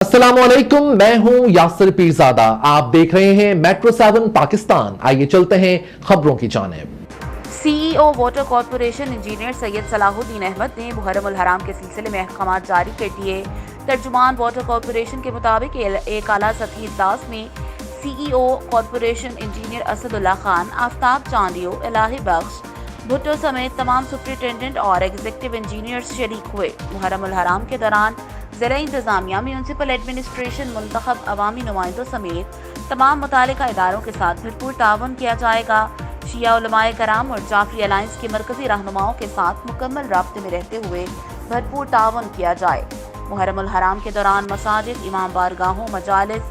अस्सलामुअलैकुम, मैं हूं यासिर पीरजादा। आप देख रहे हैं मेट्रो 7 पाकिस्तान। आइए चलते हैं खबरों की जानिब। CEO water corporation engineer Syed Salahuddin Ahmed ने मुहर्रम उल हराम के सिलसिले में अहकामात जारी कर दिए। तर्जुमान वाटर कॉरपोरेशन के मुताबिक एक आला सतही इजलास में CEO corporation engineer Asadullah Khan, Aftab Chandio, Ilahi Bakhsh Bhutto समेत तमाम सुपरिटेंडेंट और एग्जीक्यूटिव इंजीनियर्स शरीक हुए। मुहर्रम उल हराम के दौरान ज़िला इंतज़ामिया, म्यूनसिपल एडमिनिस्ट्रेशन, मुंतखब अवामी नुमाइंदों समेत तमाम मुतालिका इदारों के साथ भरपूर ताउन किया जाएगा। शिया उलमाए कराम और जाफरी अलायंस के मरकजी रहनुमाओं के साथ मुकम्मल राब्ते में रहते हुए भरपूर ताउन किया जाए। मुहर्रम उल हराम के दौरान मसाजिद, इमाम बारगाहों, मजालिस,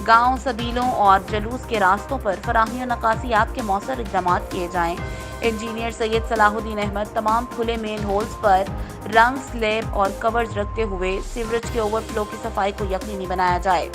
गाँव, सबीलों और जलूस के रास्तों पर फराही और नकासियात के मौसर इक़दाम किए जाएँ। इंजीनियर सैयद सलाहुद्दीन अहमद तमाम खुले मेन होल्स पर रंग, स्लैब और कवर्स रखते हुए सीवरेज के ओवरफ्लो की सफाई को यकीनी बनाया जाए।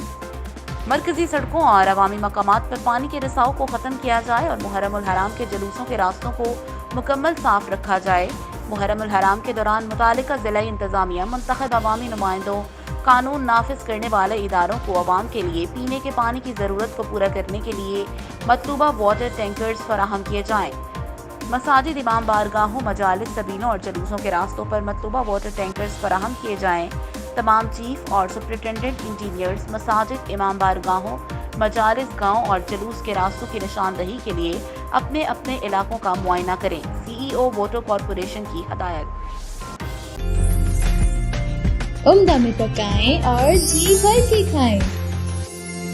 मरकजी सड़कों और अवामी मकामात पर पानी के रिसाव को ख़त्म किया जाए और मुहर्रम उल हराम के जुलूसों के रास्तों को मुकम्मल साफ रखा जाए। मुहर्रम उल हराम के दौरान मुतालिका ज़िला इंतज़ामिया, मुंतखब अवामी नुमाइंदों, कानून नाफिज करने वाले इदारों को अवाम के लिए पीने के पानी की ज़रूरत को पूरा करने के लिए मतलूबा वाटर टैंकर्स फराहम किए जाएँ। मसाजिद, इमाम बारगाहों, मजालिस, सबीलों और जलूसों के रास्तों पर मतलूबा वाटर टैंकर्स फराहम किए जाएँ। तमाम चीफ और सुपरिटेंडेंट इंजीनियर्स मसाजिद, इमाम बारगाहों, मजालिस, गाँव और जलूस के रास्तों की निशानदही के लिए अपने अपने इलाकों का मुआयना करें। सीईओ वाटर कॉरपोरेशन की हदायत। उम्दा में पकाएं और जी भर के खाएं।